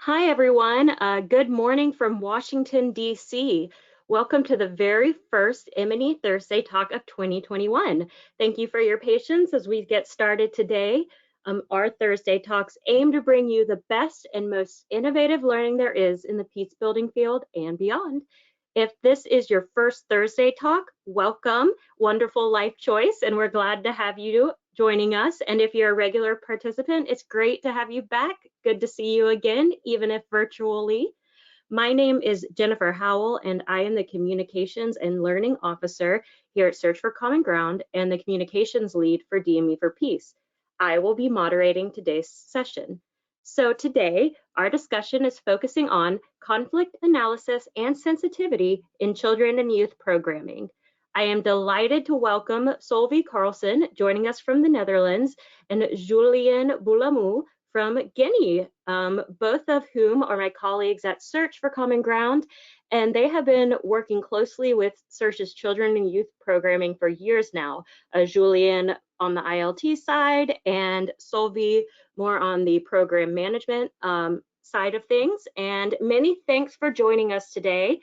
Hi, everyone. Good morning from Washington, D.C. Welcome to the very first M&E Thursday Talk of 2021. Thank you for your patience as we get started today. Our Thursday Talks aim to bring you the best and most innovative learning there is in the peace building field and beyond. If this is your first Thursday Talk, welcome. Wonderful life choice, and we're glad to have you joining us. And if you're a regular participant, it's great to have you back. Good to see you again, even if virtually. My name is Jennifer Howell, and I am the Communications and Learning Officer here at Search for Common Ground and the Communications Lead for DME for Peace. I will be moderating today's session. So today, our discussion is focusing on conflict analysis and sensitivity in children and youth programming. I am delighted to welcome Sölvi Karlsson joining us from the Netherlands and Julian Bolamou from Guinea, both of whom are my colleagues at Search for Common Ground, and they have been working closely with Search's children and youth programming for years now. Julian on the ILT side and Sölvi more on the program management side of things. And many thanks for joining us today,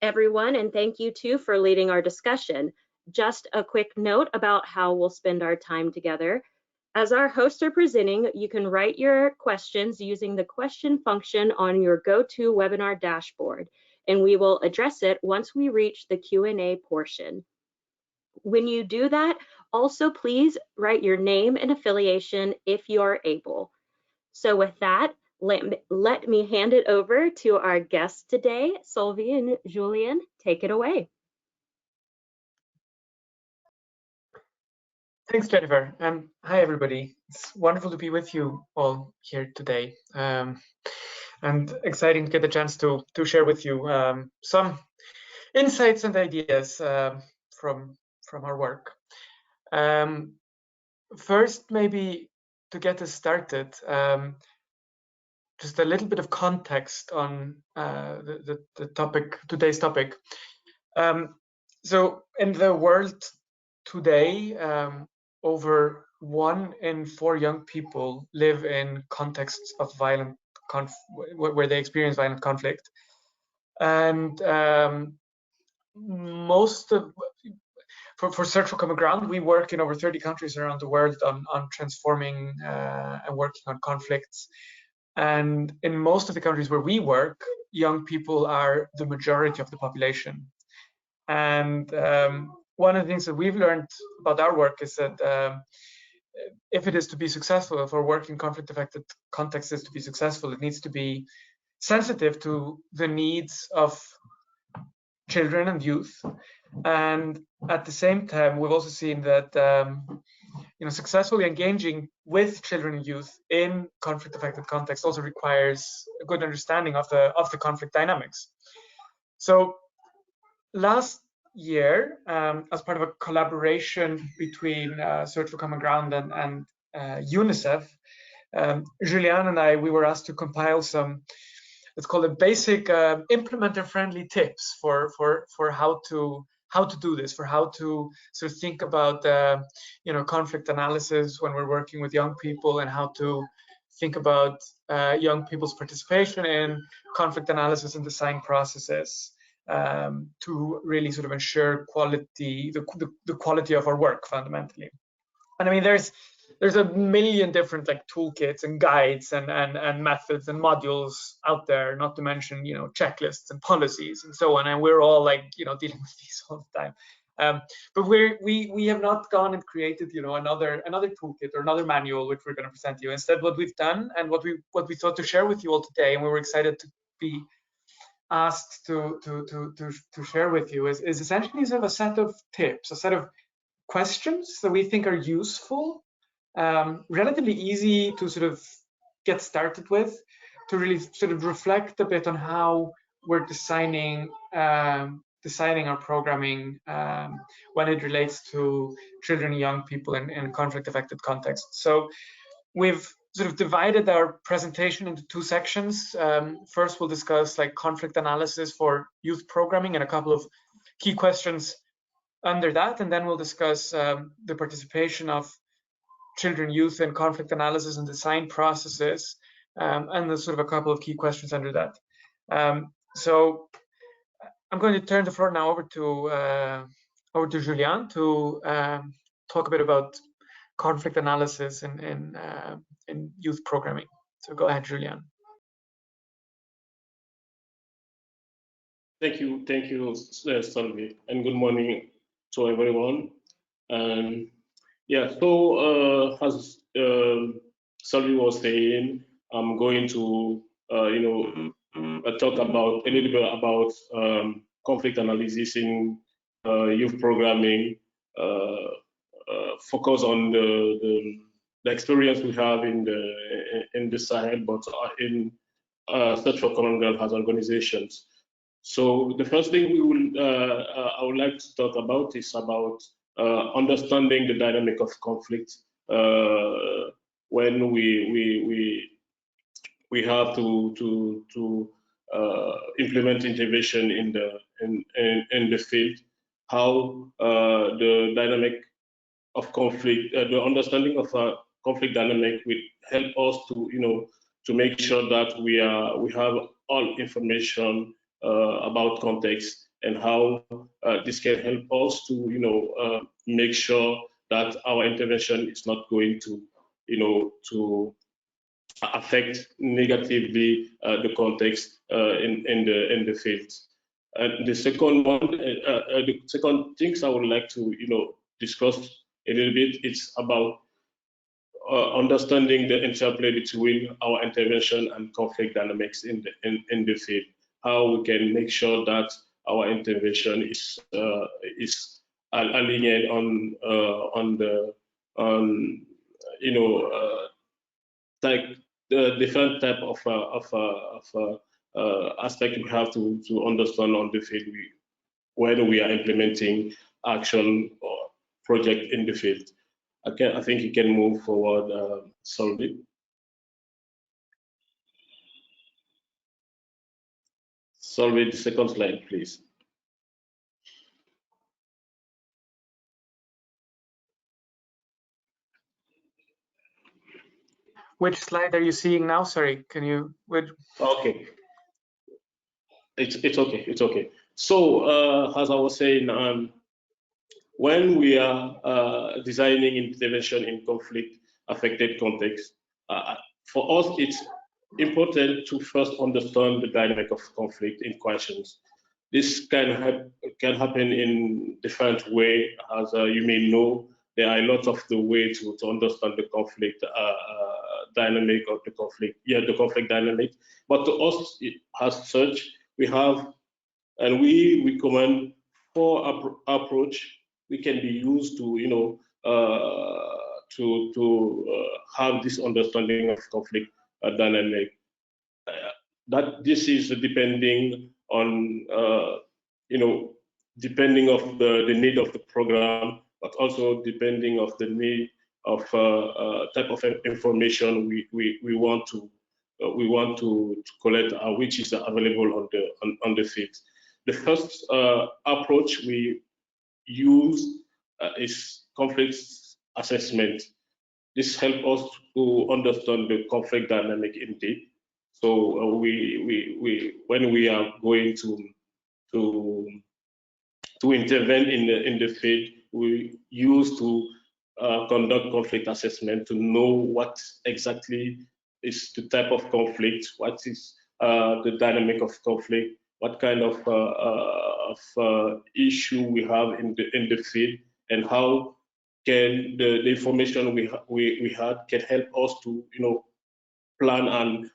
everyone, and thank you too for leading our discussion. Just a quick note about how we'll spend our time together. As our hosts are presenting, you can write your questions using the question function on your GoToWebinar dashboard, and we will address it once we reach the Q&A portion. When you do that, also please write your name and affiliation if you are able. So with that, let me hand it over to our guests today, Sölvi and Julian. Take it away. Thanks, Jennifer. Hi, everybody. It's wonderful to be with you all here today. And exciting to get the chance to share with you some insights and ideas from our work. First, maybe to get us started, just a little bit of context on the topic, today's topic. So in the world today, over 1 in 4 young people live in contexts of violent where they experience violent conflict, and for Search for Common Ground, we work in over 30 countries around the world on transforming and working on conflicts. And in most of the countries where we work, young people are the majority of the population. And one of the things that we've learned about our work is that if it is to be successful, if our work in conflict-affected contexts is to be successful, it needs to be sensitive to the needs of children and youth. And at the same time, we've also seen that successfully engaging with children and youth in conflict-affected contexts also requires a good understanding of the conflict dynamics. So last year, as part of a collaboration between Search for Common Ground and UNICEF, Julian and we were asked to compile some, let's call it basic implementer-friendly tips for how to do this, for how to sort of think about conflict analysis when we're working with young people, and how to think about young people's participation in conflict analysis and design processes to really sort of ensure quality, the quality of our work fundamentally. And I mean, there's a million different like toolkits and guides and methods and modules out there, not to mention checklists and policies and so on, and we're all like dealing with these all the time. But we have not gone and created another toolkit or another manual which we're going to present to you. Instead, what we've done and what we thought to share with you all today, and we were excited to be asked to share with you, is essentially sort of a set of tips, a set of questions that we think are useful, relatively easy to sort of get started with, to really sort of reflect a bit on how we're designing our programming when it relates to children and young people in conflict-affected contexts. So we've sort of divided our presentation into 2 sections. First, we'll discuss like conflict analysis for youth programming and a couple of key questions under that, and then we'll discuss the participation of children, youth in conflict analysis and design processes, and there's sort of a couple of key questions under that. So I'm going to turn the floor now over to Julian to talk a bit about conflict analysis in youth programming. So go ahead, Julian. Thank you, Sölvi, and good morning to everyone. Yeah, so as Sölvi was saying, I'm going to talk about a little bit about conflict analysis in youth programming. Focus on the experience we have in the Sahel, but in Search for Common Ground as organizations. So the first thing I would like to talk about is about understanding the dynamic of conflict when we have to implement intervention in the field. How the dynamic of conflict, the understanding of conflict dynamic will help us to make sure that we have all information about context, and how this can help us to make sure that our intervention is not going to affect negatively the context in the field. And the second one, the second things I would like to discuss a little bit, it's about understanding the interplay between our intervention and conflict dynamics in the field. How we can make sure that our intervention is aligned on like the different type of aspect we have to understand on the field when we are implementing action or project in the field. I think you can move forward, Sölvi. Sölvi, the second slide, please. Which slide are you seeing now? Sorry, can you? Okay. It's okay. It's okay. So as I was saying, when we are designing intervention in conflict-affected context, for us it's important to first understand the dynamic of conflict in questions. This can happen in different ways. As you may know, there are a lot of the ways to understand the conflict dynamic of the conflict. Yeah, the conflict dynamic. But to us, as such, we have, and we recommend 4 approach we can be used to have this understanding of conflict dynamic. That this is depending on depending of the need of the program, but also depending of the need of type of information we want to collect, which is available on the field. The first approach we use is conflict assessment. This helps us to understand the conflict dynamic indeed. So when we are going to intervene in the field, we use to conduct conflict assessment to know what exactly is the type of conflict, what is the dynamic of conflict, what kind of issue we have in the field, and how can the information we had can help us to plan and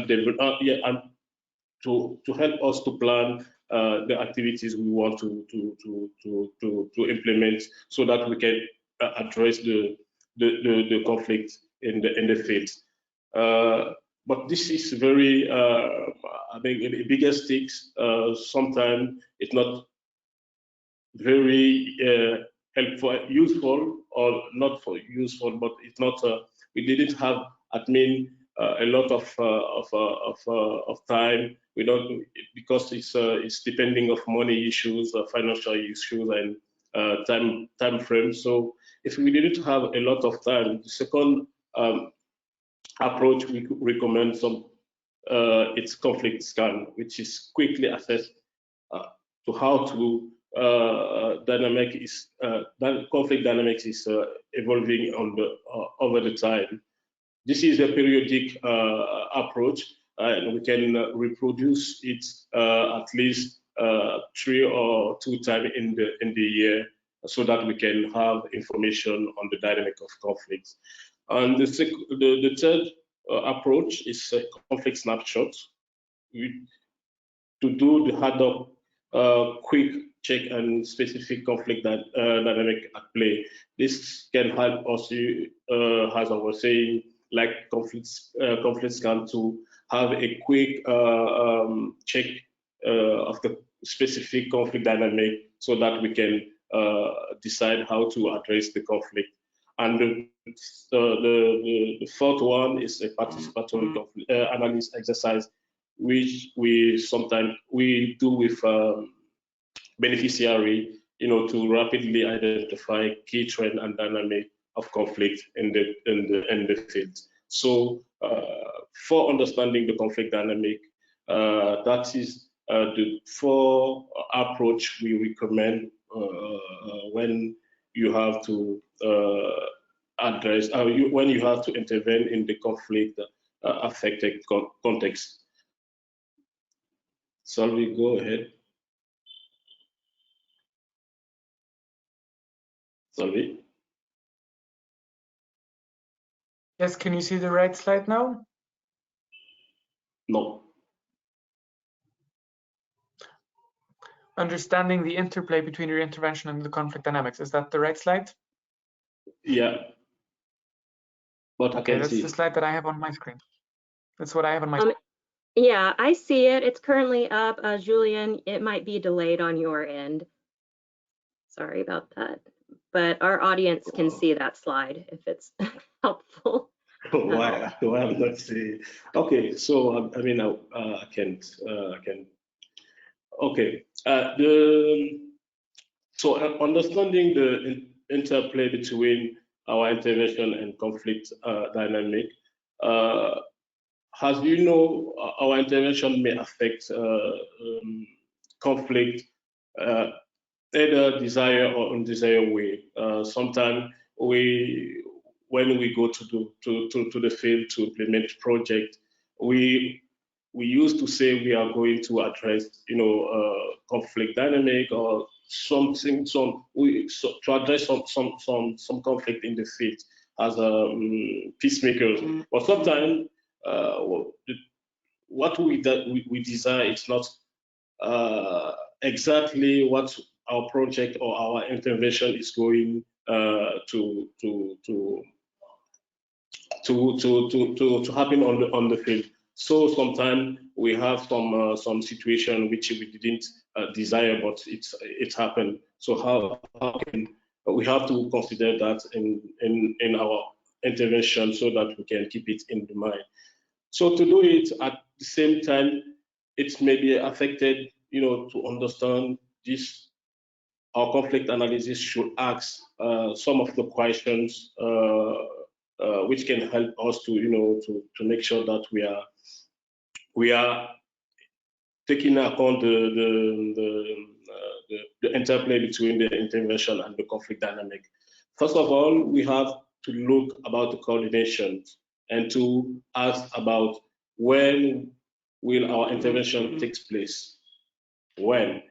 develop, and to help us to plan the activities we want to implement, so that we can address the conflict in the field. But this is very, I think, the biggest things. Sometimes it's not very helpful, useful, or not for useful, but it's not. We didn't have admin a lot of time. We don't, because it's depending of money issues, financial issues, and time frame. So if we didn't have a lot of time, the second approach, we recommend its conflict scan, which is quickly assessed to how to conflict dynamics is evolving over the time. This is a periodic approach, and we can reproduce it at least 3 or 2 times in the year, so that we can have information on the dynamic of conflicts. And the third approach is a conflict snapshot. To do the ad hoc quick check and specific conflict dynamic at play. This can help us, as I was saying, like conflict scan, to have a quick check of the specific conflict dynamic, so that we can decide how to address the conflict. And the fourth one is a participatory conflict analysis exercise, which we sometimes do with beneficiary, to rapidly identify key trend and dynamic of conflict in the field. So for understanding the conflict dynamic, that is the 4 approach we recommend when you have to address, when you have to intervene in the conflict affected context. Sölvi, go ahead. Sölvi? Yes, can you see the right slide now? No. Understanding the interplay between your intervention and the conflict dynamics. Is that the right slide? Yeah. But I can see. That's the slide that I have on my screen. That's what I have on my screen. Yeah, I see it. It's currently up. Julian, it might be delayed on your end. Sorry about that. But our audience can see that slide if it's helpful. Why I'm not seeing? Okay, so I mean, I can't. Okay. So understanding the interplay between our intervention and conflict dynamic, as you know, our intervention may affect conflict either desired or undesired way. Sometimes when we go to the field to implement project, we used to say we are going to address, conflict dynamic or something, to address some conflict in the field as peacemakers. But sometimes what we desire is not exactly what our project or our intervention is going to happen on the field. So sometimes we have some situation which we didn't desire, but it's happened. So how can we have to consider that in our intervention, so that we can keep it in the mind. So to do it at the same time, it may be affected, to understand this. Our conflict analysis should ask some of the questions which can help us to make sure that we are taking account the interplay between the intervention and the conflict dynamic. First of all, we have to look about the coordination and to ask about when will our intervention take place? When?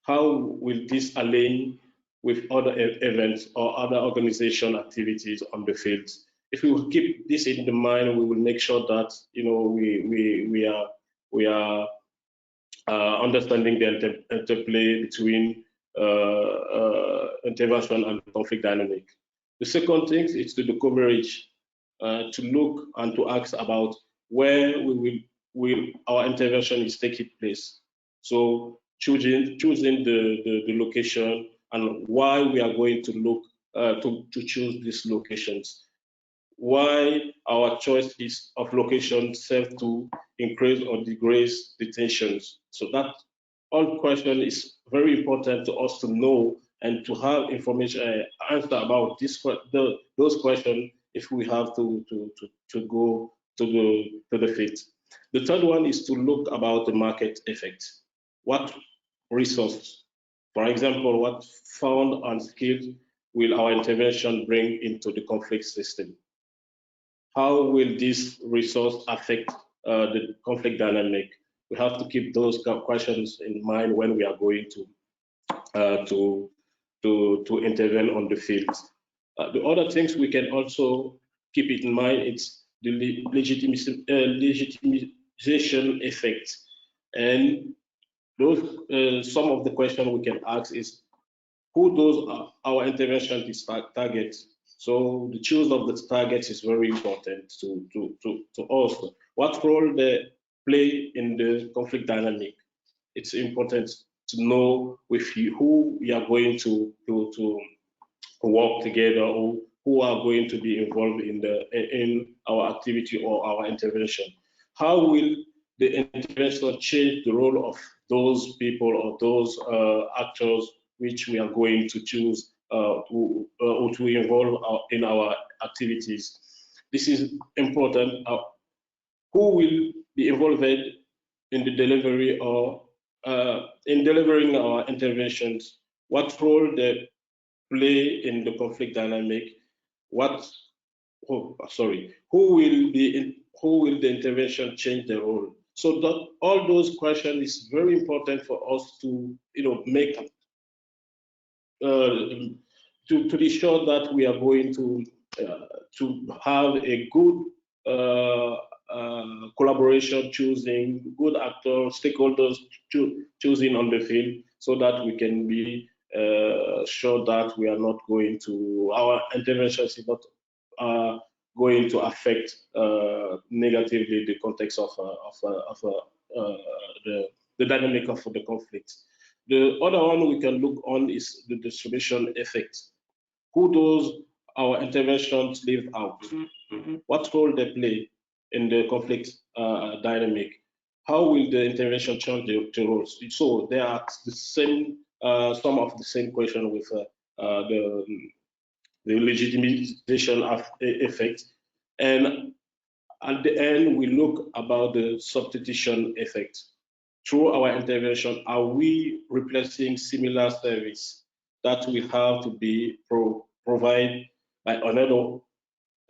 How will this align with other events or other organization activities on the field? If we will keep this in the mind, we will make sure that we are understanding the interplay between intervention and conflict dynamic. The second thing is to the coverage, to look and to ask about where will our intervention is taking place. So choosing the location and why we are going to look to choose these locations. Why our choice of location serves to increase or decrease the tensions. So that all question is very important to us to know and to have information answer about those questions if we have to go the field. The third one is to look about the market effect. What resource, for example, what found and skills will our intervention bring into the conflict system? How will this resource affect the conflict dynamic? We have to keep those questions in mind when we are going to intervene on the field. The other things we can also keep it in mind, it's the legitimization effect. And those some of the questions we can ask is, who those are our intervention is target? So the choice of the targets is very important to us. What role they play in the conflict dynamic? It's important to know with you who we are going to work together, or who are going to be involved in our activity or our intervention. How will the intervention change the role of those people or those actors which we are going to choose to involve in our activities? This is important. Who will be involved in the delivery or in delivering our interventions? What role they play in the conflict dynamic? Who will the intervention change the role? So that all those questions is very important for us to make to be sure that we are going to have a good collaboration, choosing good actors, stakeholders, choosing on the field, so that we can be sure that we are not going to, our interventions is not going to affect negatively the context of the dynamic of the conflict. The other one we can look on is the distribution effect. Who does our interventions leave out? What role they play in the conflict dynamic? How will the intervention change the roles? So they are the same, some of the same question with the legitimization of effect. And at the end, we look about the substitution effect. Through our intervention, are we replacing similar service that will have to be provided by another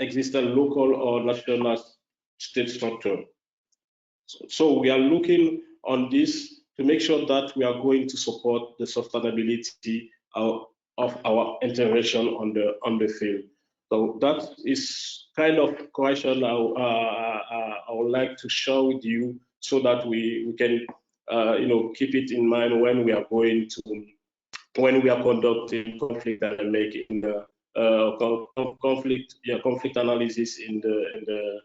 existing local or national state structure? So we are looking on this to make sure that we are going to support the sustainability of our intervention on the field. So that is kind of question I would like to share with you, so that we can keep it in mind when we are conducting conflict dynamic in the conflict analysis in the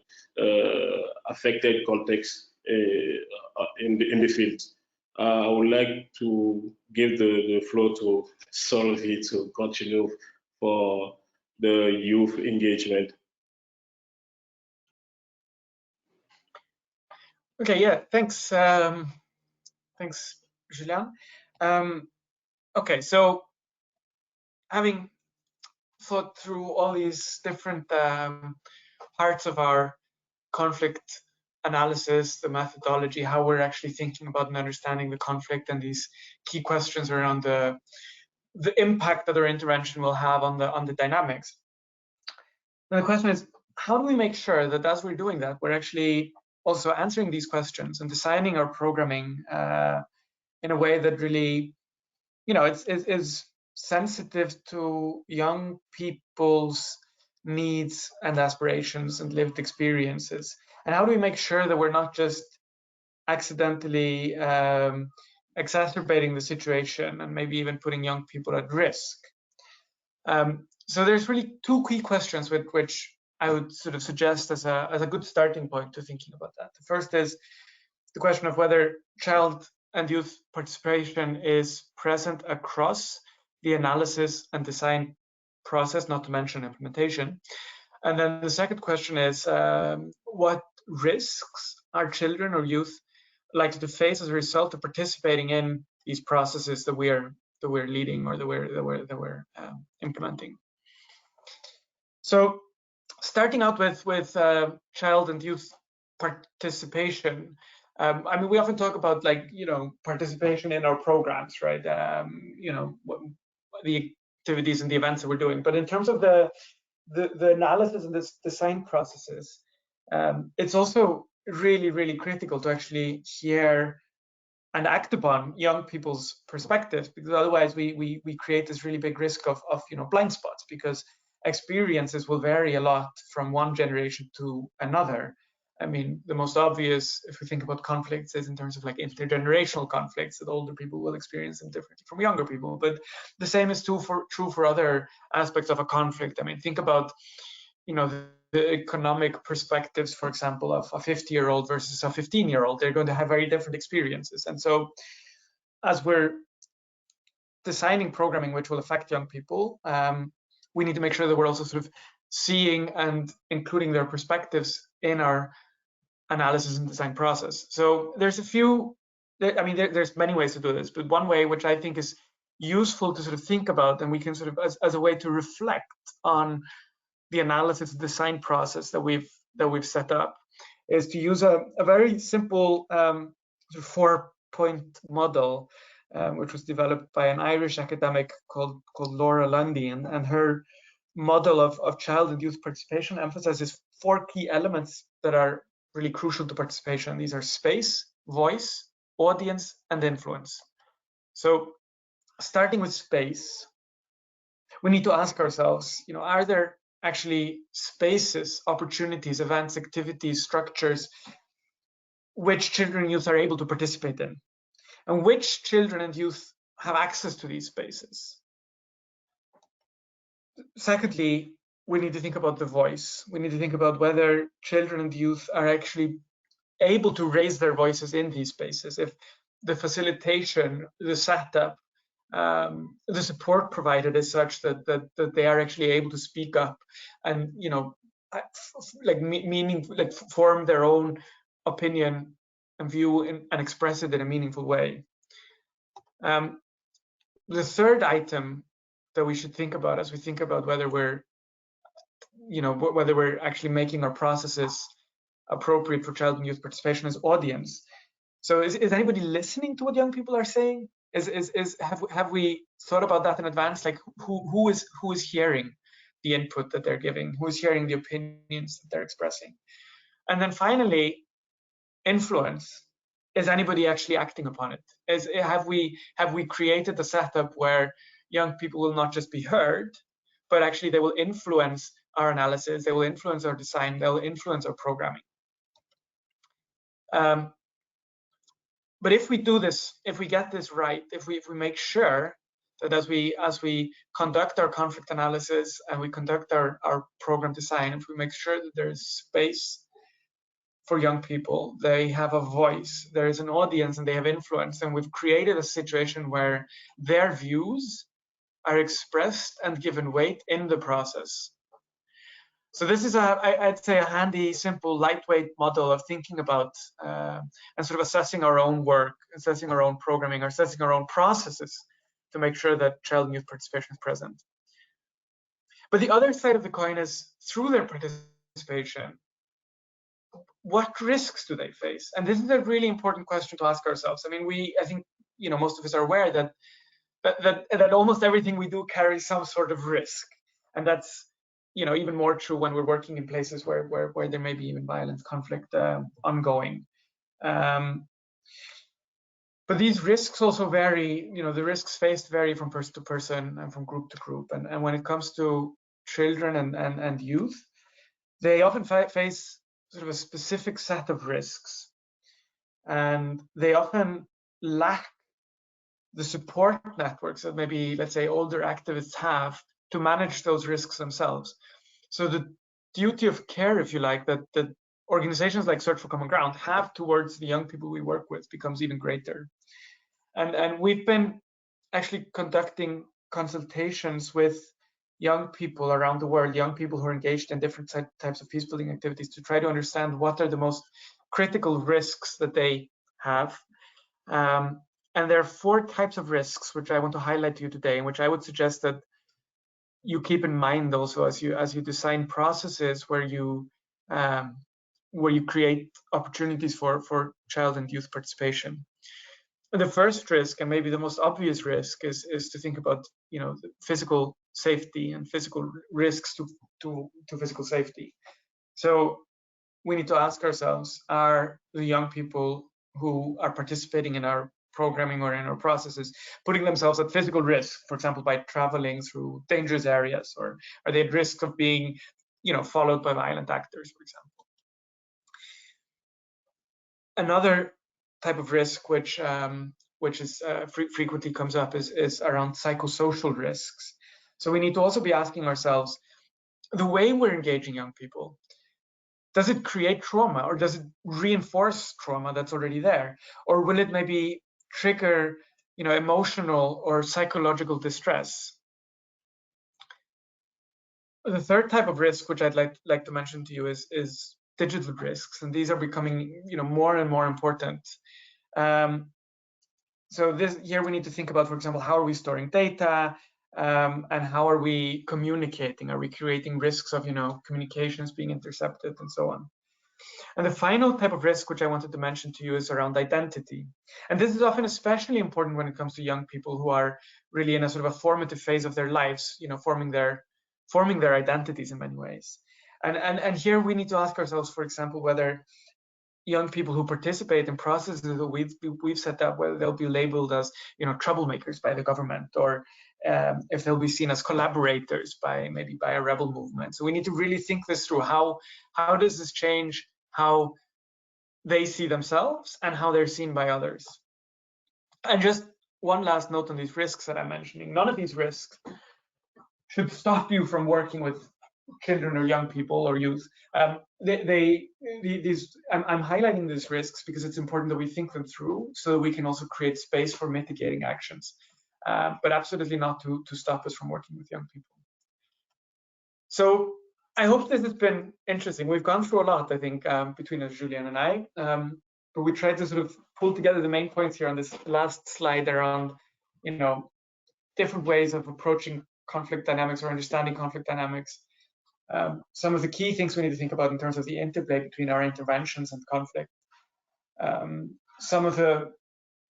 affected context in the field. I would like to give the floor to Sölvi to continue for the youth engagement. Okay, yeah, thanks, thanks, Julian. Okay, so having thought through all these different parts of our conflict analysis, the methodology, how we're actually thinking about and understanding the conflict, and these key questions around the impact that our intervention will have on the dynamics. And the question is, how do we make sure that as we're doing that, we're actually also answering these questions and designing our programming in a way that really, is sensitive to young people's needs and aspirations and lived experiences? And how do we make sure that we're not just accidentally exacerbating the situation and maybe even putting young people at risk? So there's really two key questions with which I would sort of suggest as a good starting point to thinking about that. The first is the question of whether child and youth participation is present across the analysis and design process, not to mention implementation. And then the second question is, what risks are children or youth likely to face as a result of participating in these processes that we're leading or that we're implementing? So starting out with child and youth participation. I mean, we often talk about, like, participation in our programs, right? The activities and the events that we're doing. But in terms of the analysis and the design processes, it's also really, really critical to actually hear and act upon young people's perspectives, because otherwise we create this really big risk of blind spots, because experiences will vary a lot from one generation to another. I mean, the most obvious, if we think about conflicts, is in terms of like intergenerational conflicts, that older people will experience them differently from younger people. But the same is true for other aspects of a conflict. I mean, think about the economic perspectives, for example, of a 50-year-old versus a 15-year-old. They're going to have very different experiences. And so as we're designing programming which will affect young people, we need to make sure that we're also sort of seeing and including their perspectives in our analysis and design process. So there's a few, I mean, there's many ways to do this, but one way which I think is useful to sort of think about, and we can sort of as a way to reflect on the analysis design process that we've set up, is to use a very simple 4-point model, which was developed by an Irish academic called Laura Lundy, and her model of child and youth participation emphasizes 4 key elements that are really crucial to participation. These are space, voice, audience, and influence. So starting with space, we need to ask ourselves, are there actually spaces, opportunities, events, activities, structures which children and youth are able to participate in, and which children and youth have access to these spaces? Secondly, we need to think about the voice. We need to think about whether children and youth are actually able to raise their voices in these spaces, if the facilitation, the setup, the support provided is such that they are actually able to speak up and form their own opinion and view and express it in a meaningful way. The third item that we should think about as we think about whether we're actually making our processes appropriate for child and youth participation is audience. So is anybody listening to what young people are saying? Have we thought about that in advance? Like who is hearing the input that they're giving? Who is hearing the opinions that they're expressing? And then finally, influence. Is anybody actually acting upon it? Have we created a setup where young people will not just be heard, but actually they will influence our analysis, they will influence our design, they will influence our programming. But if we do this, if we get this right, if we make sure that as we conduct our conflict analysis and we conduct our program design, if we make sure that there is space for young people, they have a voice, there is an audience, and they have influence, and we've created a situation where their views are expressed and given weight in the process. So this is I'd say a handy, simple, lightweight model of thinking about and sort of assessing our own work, assessing our own programming, assessing our own processes to make sure that child and youth participation is present. But the other side of the coin is, through their participation, what risks do they face? And this is a really important question to ask ourselves. I mean, I think most of us are aware that almost everything we do carries some sort of risk, and that's even more true when we're working in places where there may be even violent conflict ongoing. But these risks also vary. The risks faced vary from person to person and from group to group. And when it comes to children and youth, they often face sort of a specific set of risks, and they often lack the support networks that maybe, let's say, older activists have to manage those risks themselves. So the duty of care, if you like, that organizations like Search for Common Ground have towards the young people we work with becomes even greater. And we've been actually conducting consultations with young people around the world, young people who are engaged in different types of peace building activities, to try to understand what are the most critical risks that they have. And there are 4 types of risks which I want to highlight to you today, and which I would suggest that you keep in mind also as you design processes where you where you create opportunities for child and youth participation. The first risk, and maybe the most obvious risk, is to think about, you know, physical safety and physical risks to physical safety. So we need to ask ourselves, are the young people who are participating in our programming or in our processes putting themselves at physical risk, for example, by traveling through dangerous areas, or are they at risk of being, you know, followed by violent actors, for example? Another type of risk which is frequently comes up is around psychosocial risks. So we need to also be asking ourselves, the way we're engaging young people, does it create trauma, or does it reinforce trauma that's already there? Or will it maybe trigger, you know, emotional or psychological distress? The third type of risk, which I'd like to mention to you, is digital risks, and these are becoming, you know, more and more important. So here we need to think about, for example, how are we storing data, and how are we communicating? Are we creating risks of, you know, communications being intercepted and so on? And the final type of risk, which I wanted to mention to you, is around identity. And this is often especially important when it comes to young people who are really in a sort of a formative phase of their lives, you know, forming their identities in many ways. And here we need to ask ourselves, for example, whether young people who participate in processes that we've set up, whether they'll be labeled as, you know, troublemakers by the government, or if they'll be seen as collaborators by a rebel movement. So we need to really think this through. How does this change how they see themselves and how they're seen by others? And just one last note on these risks that I'm mentioning. None of these risks should stop you from working with children or young people or youth. I'm highlighting these risks because it's important that we think them through, so that we can also create space for mitigating actions, but absolutely not to stop us from working with young people. So I hope this has been interesting. We've gone through a lot, I think, between us, Julian and I, but we tried to sort of pull together the main points here on this last slide around, you know, different ways of approaching conflict dynamics or understanding conflict dynamics. Some of the key things we need to think about in terms of the interplay between our interventions and conflict. Some of the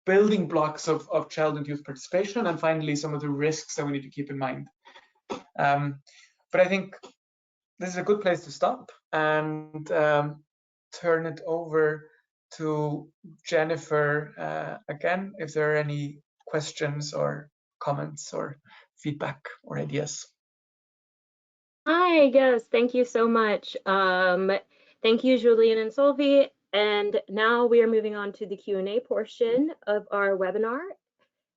building blocks of child and youth participation, and finally some of the risks that we need to keep in mind. But I think this is a good place to stop and turn it over to Jennifer again, if there are any questions or comments or feedback or ideas. Hi, yes, thank you so much. Thank you, Julian and Sölvi. And now we are moving on to the Q&A portion of our webinar.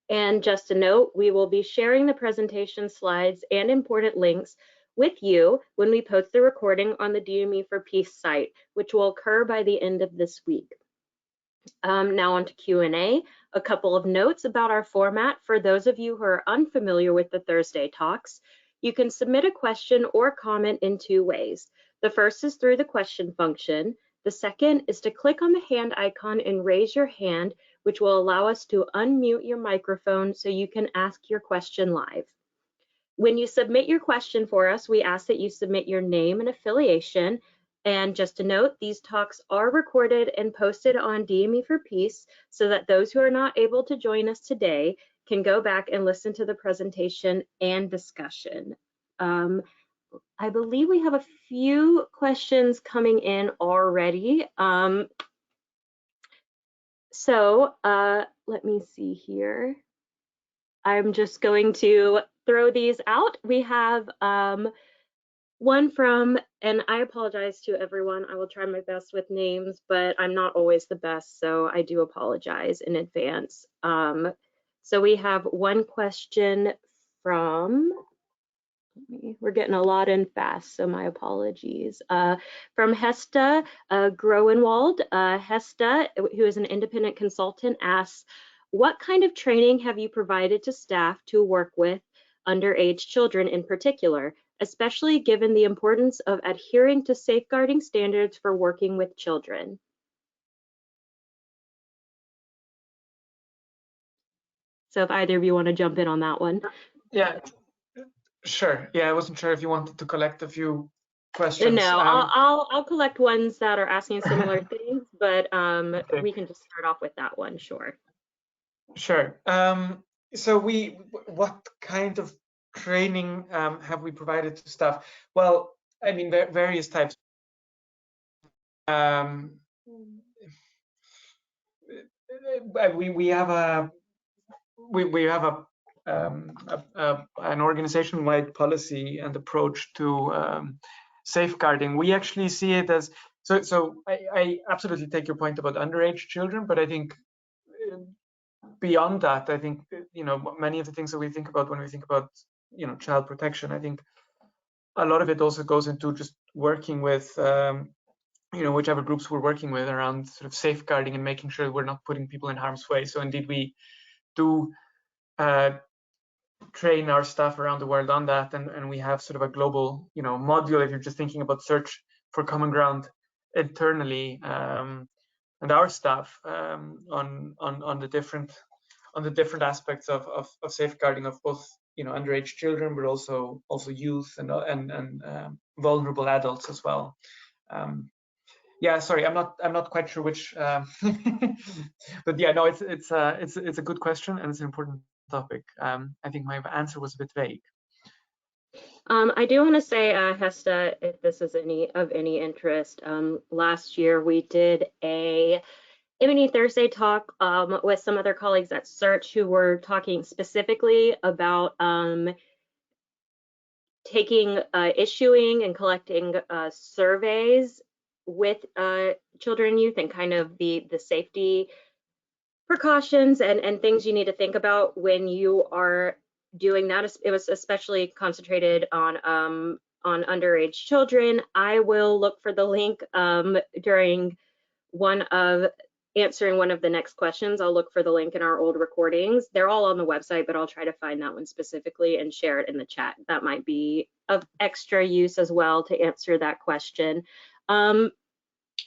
And just a note, we will be sharing the presentation slides and important links with you when we post the recording on the DME for Peace site, which will occur by the end of this week. Now on to Q&A. A couple of notes about our format for those of you who are unfamiliar with the Thursday talks. You can submit a question or comment in two ways. The first is through the question function. The second is to click on the hand icon and raise your hand, which will allow us to unmute your microphone so you can ask your question live. When you submit your question for us, we ask that you submit your name and affiliation. And just a note, these talks are recorded and posted on DME for Peace so that those who are not able to join us today can go back and listen to the presentation and discussion. I believe we have a few questions coming in already. So let me see here. I'm just going to throw these out. We have one from, and I apologize to everyone. I will try my best with names, but I'm not always the best, so I do apologize in advance. So we have one question from, we're getting a lot in fast, so my apologies. From Hesta Groenwald. Hesta, who is an independent consultant, asks, what kind of training have you provided to staff to work with underage children in particular, especially given the importance of adhering to safeguarding standards for working with children? So if either of you want to jump in on that one. Yeah, sure. Yeah, I wasn't sure if you wanted to collect a few questions. No, I'll collect ones that are asking similar things, but Okay. we can just start off with that one, sure. Sure. So what kind of training have we provided to staff? Well, I mean, various types. We have an organization-wide policy and approach to safeguarding. We actually see it as so. I absolutely take your point about underage children, but I think beyond that, I think many of the things that we think about when we think about child protection, I think a lot of it also goes into just working with whichever groups we're working with around sort of safeguarding and making sure we're not putting people in harm's way. So indeed, we do train our staff around the world on that, and we have sort of a global module if you're just thinking about search for common ground internally, and our staff on the different aspects of safeguarding of both underage children, but also youth and vulnerable adults as well. Yeah, sorry, I'm not quite sure which, but yeah, no, it's a good question and it's an important topic. I think my answer was a bit vague. I do want to say, Hesta, if this is of any interest, last year we did a M&E Thursday talk with some other colleagues at Search who were talking specifically about issuing and collecting surveys with children and youth, and kind of the safety precautions and things you need to think about when you are doing that. It was especially concentrated on underage children. I will look for the link during answering one of the next questions. I'll look for the link in our old recordings. They're all on the website, but I'll try to find that one specifically and share it in the chat. That might be of extra use as well to answer that question.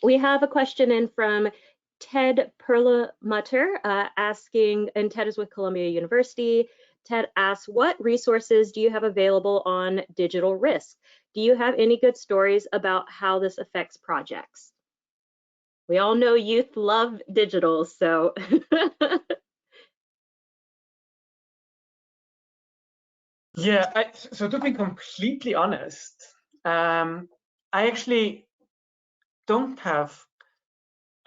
We have a question in from Ted Perlmutter asking, and Ted is with Columbia University. Ted asks, what resources do you have available on digital risk? Do you have any good stories about how this affects projects? We all know youth love digital, so. Yeah, so to be completely honest, I actually don't have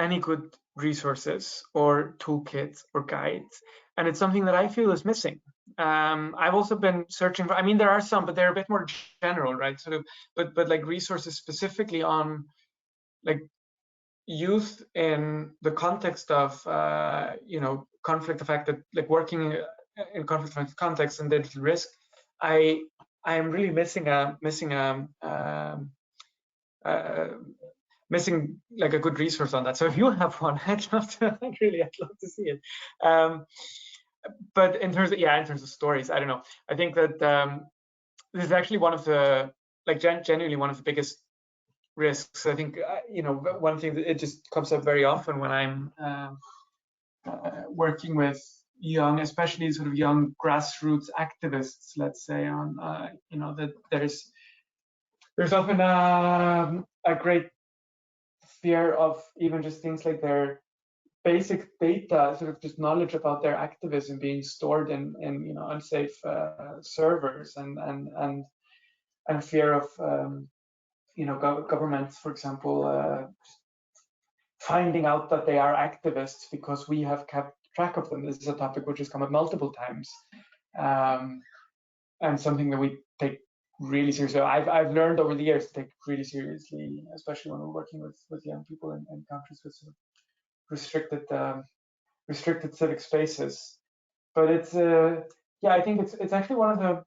any good resources or toolkits or guides, and it's something that I feel is missing. I've also been searching for, I mean, there are some, but they're a bit more general, right? Sort of, but like resources specifically on like youth in the context of conflict affected, like working in conflict affected context and digital risk. I am really missing like a good resource on that. So if you have one, I'd love to see it. But in terms of stories, I don't know. I think that this is actually one of the genuinely one of the biggest risks. I think one thing that it just comes up very often when I'm working with young, especially sort of young grassroots activists, let's say, on that there's often a great fear of even just things like their basic data, sort of just knowledge about their activism being stored in unsafe servers, and fear of governments, for example, finding out that they are activists because we have kept track of them. This is a topic which has come up multiple times, and something that we take really seriously. I've learned over the years to take really seriously, especially when we're working with young people in countries with sort of restricted civic spaces. But it's I think it's actually one of the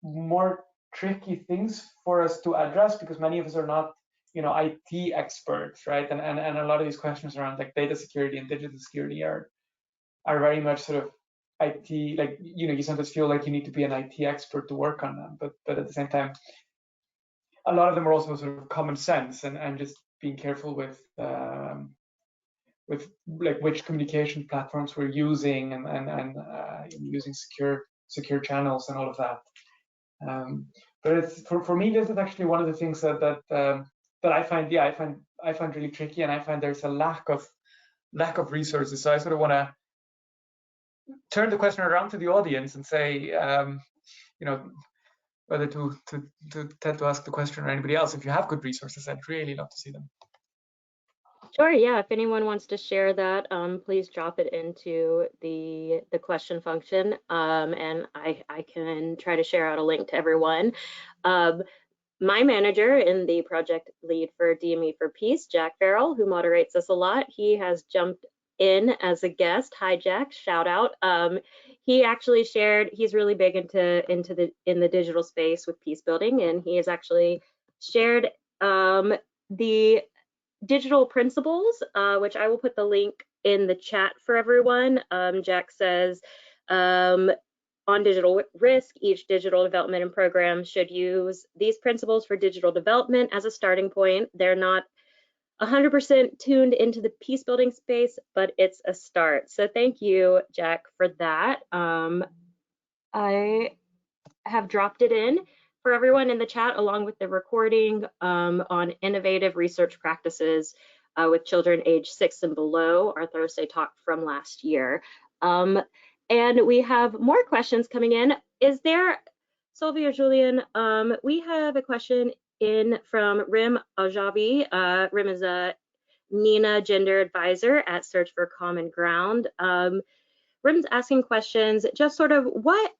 more tricky things for us to address, because many of us are not IT experts, right? And a lot of these questions around like data security and digital security are very much sort of IT, like you sometimes feel like you need to be an IT expert to work on them, but at the same time, a lot of them are also sort of common sense and just being careful with like which communication platforms we're using and using secure channels and all of that. But it's for me, this is actually one of the things that I find, yeah, I find really tricky, and I find there's a lack of resources. So I sort of want to turn the question around to the audience and say, you know, whether to tend to ask the question or anybody else, if you have good resources, I'd really love to see them. Sure, yeah, if anyone wants to share that, please drop it into the question function, and I can try to share out a link to everyone. My manager and the project lead for DME for Peace, Jack Farrell, who moderates us a lot, he has jumped in as a guest. Hi, Jack, shout out. He actually shared, he's really big in the digital space with peace building, and he has actually shared the digital principles, which I will put the link in the chat for everyone. Jack says, on digital risk, each digital development and program should use these principles for digital development as a starting point. They're not 100% tuned into the peace building space, but it's a start. So thank you, Jack, for that. I have dropped it in for everyone in the chat, along with the recording on innovative research practices with children age 6 and below, our Thursday talk from last year. And we have more questions coming in. Is there, Sölvi or Julian, we have a question in from Rim Ajabi. Rim is a NINA gender advisor at Search for Common Ground. Rim's asking questions, just sort of what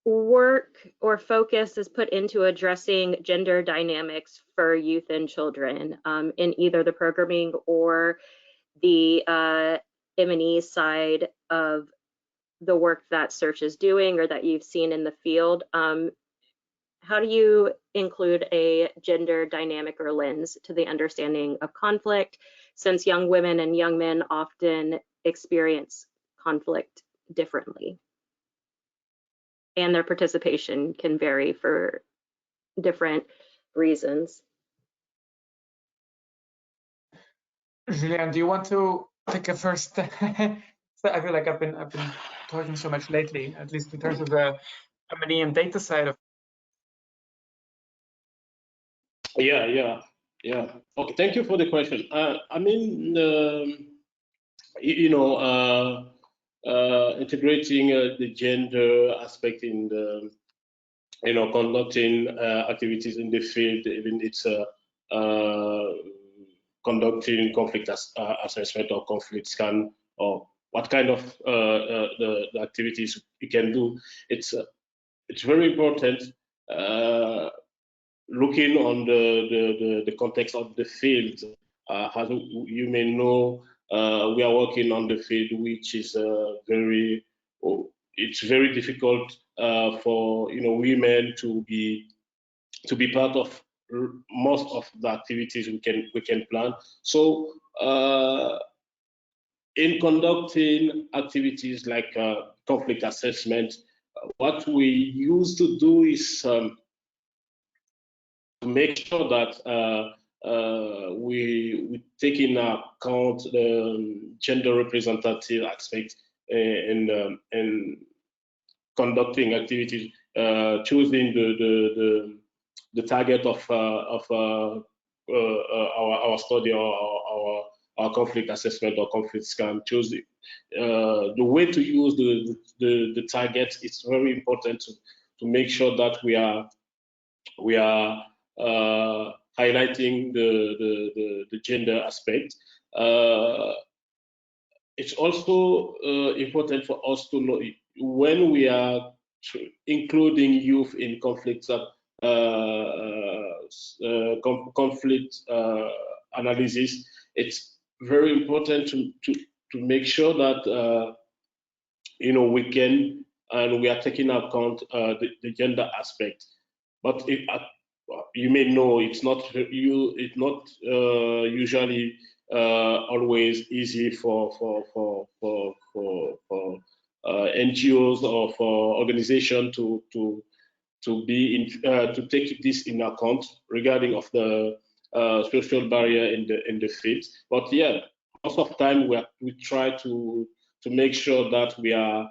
work or focus is put into addressing gender dynamics for youth and children in either the programming or the M&E side of the work that Search is doing or that you've seen in the field? How do you include a gender dynamic or lens to the understanding of conflict, since young women and young men often experience conflict differently, and their participation can vary for different reasons? Julian, do you want to take a first? I feel like I've been talking so much lately, at least in terms of the M&E and data side of. Yeah. Okay, thank you for the question. I mean, integrating the gender aspect in the, conducting activities in the field, even it's conducting conflict assessment or conflict scan, or what kind of the activities you can do. It's very important. Looking on the context of the field, as you may know, we are working on the field, which is it's very difficult for women to be part of most of the activities we can plan. So in conducting activities like conflict assessment, what we used to do is to make sure that we take in account the gender representative aspect in conducting activities, choosing the target of our study or our conflict assessment or conflict scan. Choose the way to use the target. It's very important to make sure that we are highlighting the gender aspect. It's also important for us to know when we are including youth in conflict analysis. It's very important to make sure that we can and we are taking account the gender aspect. But you may know it's not usually always easy for NGOs or for organizations to take this in account regarding of the social barrier in the field. But yeah, most of the time we try to make sure that we are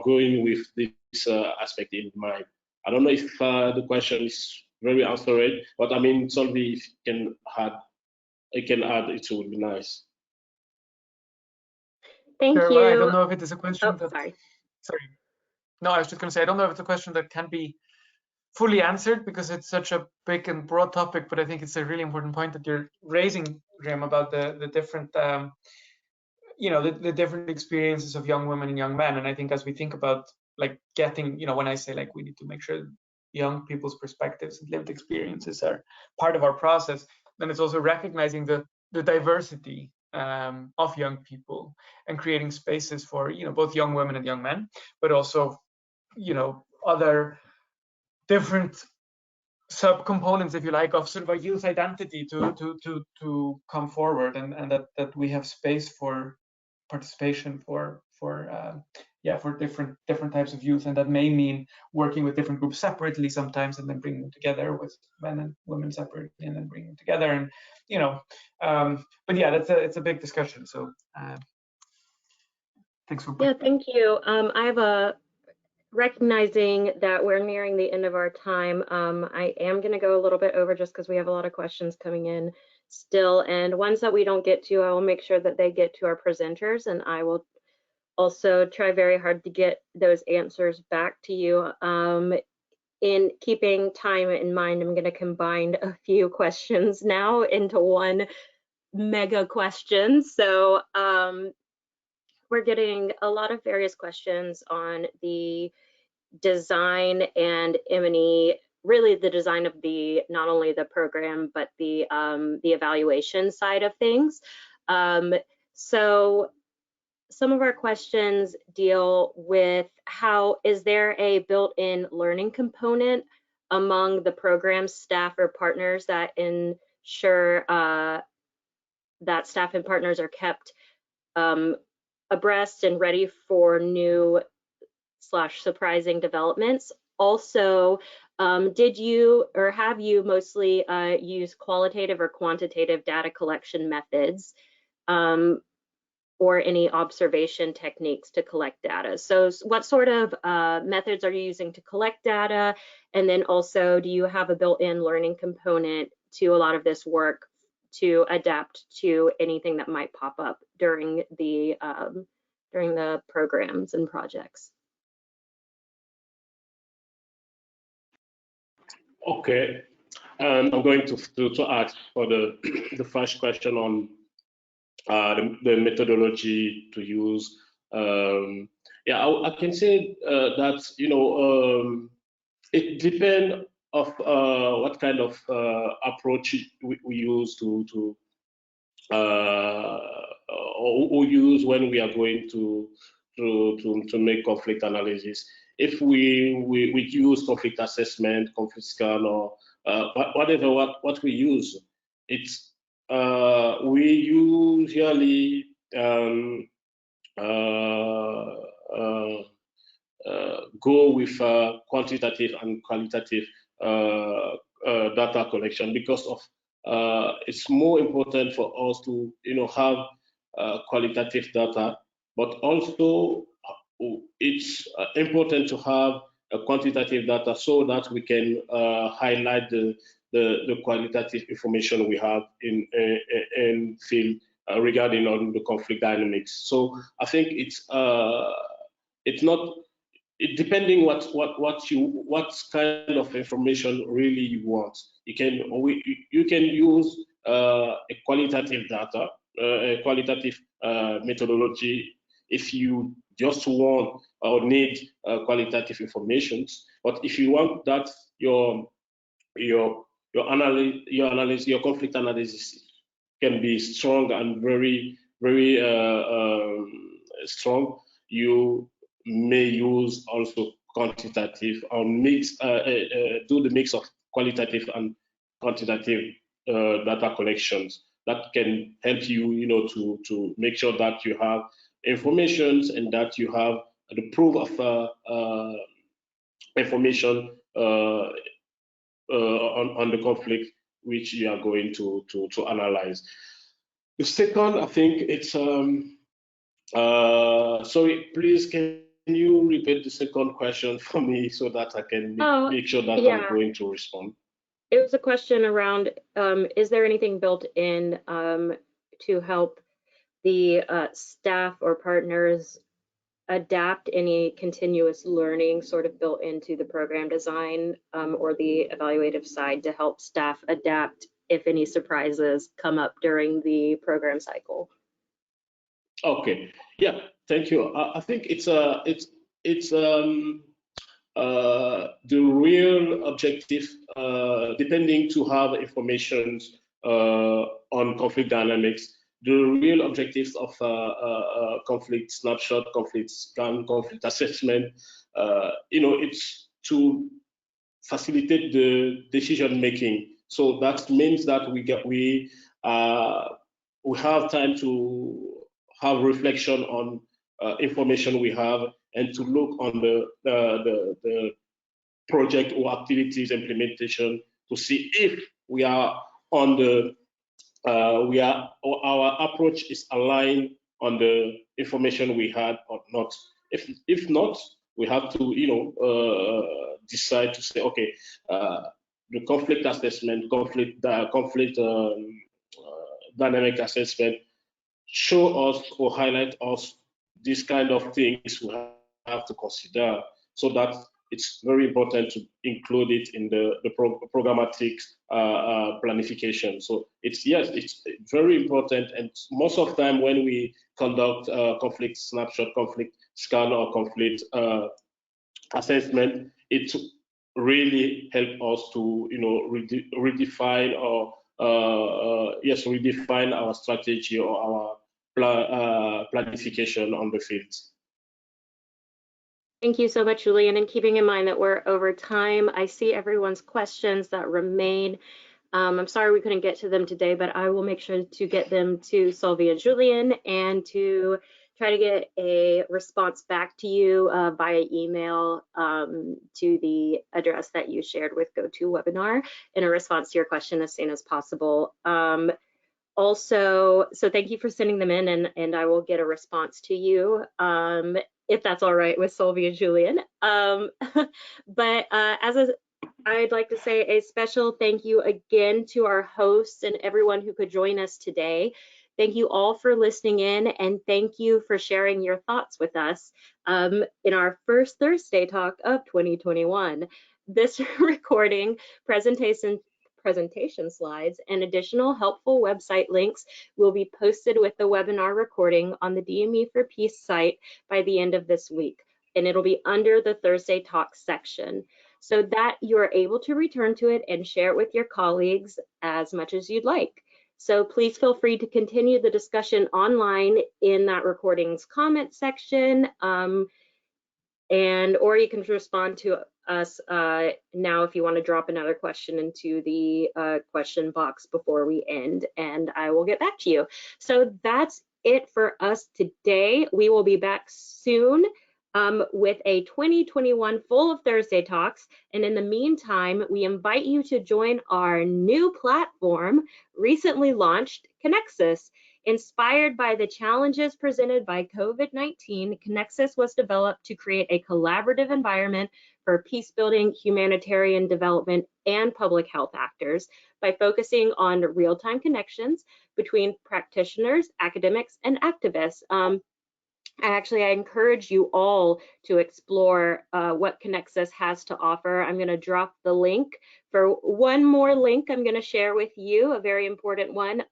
going with the aspect in mind. I don't know if the question is very answered, but I mean, Sölvi, if you can add, it would be nice. Thank Sure, you. well, I don't know if it is a question that. Sorry. No, I was just going to say I don't know if it's a question that can be fully answered because it's such a big and broad topic, but I think it's a really important point that you're raising, Graham, about the different the different experiences of young women and young men. And I think as we think about like getting, when I say like we need to make sure young people's perspectives and lived experiences are part of our process, then it's also recognizing the diversity of young people and creating spaces for both young women and young men, but also other different subcomponents, if you like, of sort of a youth identity to come forward, and that we have space for participation for different types of youth, and that may mean working with different groups separately sometimes, and then bringing them together with men and women separately, and then bringing them together, and but yeah, it's a big discussion. So thanks for. Yeah, thank you. I have recognizing that we're nearing the end of our time, I am going to go a little bit over just because we have a lot of questions coming in still, and ones that we don't get to, I will make sure that they get to our presenters, and I will also try very hard to get those answers back to you. In keeping time in mind, I'm going to combine a few questions now into one mega question. So we're getting a lot of various questions on the design and M&E, really the design of not only the program, but the evaluation side of things. So some of our questions deal with is there a built-in learning component among the program staff or partners that ensure that staff and partners are kept abreast and ready for new / surprising developments. Also, did you or have you mostly used qualitative or quantitative data collection methods or any observation techniques to collect data? So what sort of methods are you using to collect data? And then also, do you have a built-in learning component to a lot of this work to adapt to anything that might pop up during the programs and projects? Okay, I'm going to ask for the first question on the methodology to use. Yeah, I can say that it depends of what kind of approach we use to or use when we are going to make conflict analysis. If we use conflict assessment, conflict scan, or whatever what we use, it's we usually go with quantitative and qualitative data collection because of it's more important for us to have qualitative data, but also it's important to have a quantitative data so that we can highlight the qualitative information we have in field regarding on the conflict dynamics. So I think it's not depending what kind of information really you want. You can use a qualitative data, a qualitative methodology if you just want or need qualitative information. But if you want that your conflict analysis can be strong and very strong, you may use also quantitative or mix do the mix of qualitative and quantitative data collections that can help you to make sure that you have information and that you have the proof of information on the conflict which you are going to analyze. The second, I think it's sorry, please can you repeat the second question for me so that I can make sure that yeah. I'm going to respond? It was a question around, is there anything built in to help the staff or partners adapt any continuous learning sort of built into the program design or the evaluative side to help staff adapt if any surprises come up during the program cycle? Okay, yeah, thank you. I think it's the real objective, depending to have information on conflict dynamics. The real objectives of conflict snapshot, conflict scan, conflict assessment, it's to facilitate the decision making. So that means that we have time to have reflection on information we have and to look on the project or activities implementation to see if we are on the our approach is aligned on the information we had or not. If not, we have to decide to say, okay, the conflict assessment, conflict dynamic assessment show us or highlight us these kind of things we have to consider, so that it's very important to include it in the programmatic planification. So it's very important, and most of the time when we conduct conflict snapshot, conflict scan, or conflict assessment, it really help us to redefine or redefine our strategy or our planification on the field. Thank you so much, Julian. And keeping in mind that we're over time, I see everyone's questions that remain. I'm sorry we couldn't get to them today, but I will make sure to get them to Sölvi and Julian and to try to get a response back to you via email to the address that you shared with GoToWebinar in a response to your question as soon as possible. Also, so thank you for sending them in, and I will get a response to you if that's all right with Sölvi and Julian. But I'd like to say a special thank you again to our hosts and everyone who could join us today. Thank you all for listening in, and thank you for sharing your thoughts with us in our first Thursday talk of 2021. This recording, presentation slides, and additional helpful website links will be posted with the webinar recording on the DME for Peace site by the end of this week, and it'll be under the Thursday Talks section, so that you're able to return to it and share it with your colleagues as much as you'd like. So please feel free to continue the discussion online in that recording's comment section, or you can respond to us now if you want to drop another question into the question box before we end, and I will get back to you. So that's it for us today. We will be back soon with a 2021 full of Thursday Talks, and in the meantime, we invite you to join our new platform, recently launched, Connexus. Inspired by the challenges presented by COVID-19, Connexus was developed to create a collaborative environment for peace building, humanitarian development, and public health actors by focusing on real-time connections between practitioners, academics, and activists. I encourage you all to explore what Connexus has to offer. I'm going to drop the link for one more link I'm going to share with you, a very important one,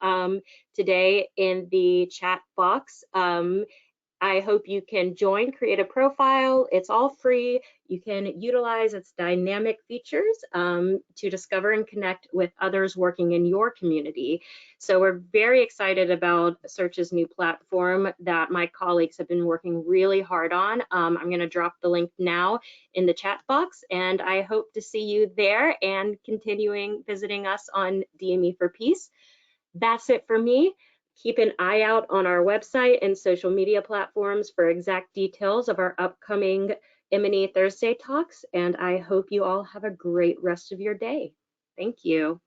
today in the chat box. I hope you can join, create a profile. It's all free. You can utilize its dynamic features to discover and connect with others working in your community. So we're very excited about Search's new platform that my colleagues have been working really hard on. I'm going to drop the link now in the chat box, and I hope to see you there and continuing visiting us on DME for Peace. That's it for me. Keep an eye out on our website and social media platforms for exact details of our upcoming M&E Thursday Talks, and I hope you all have a great rest of your day. Thank you.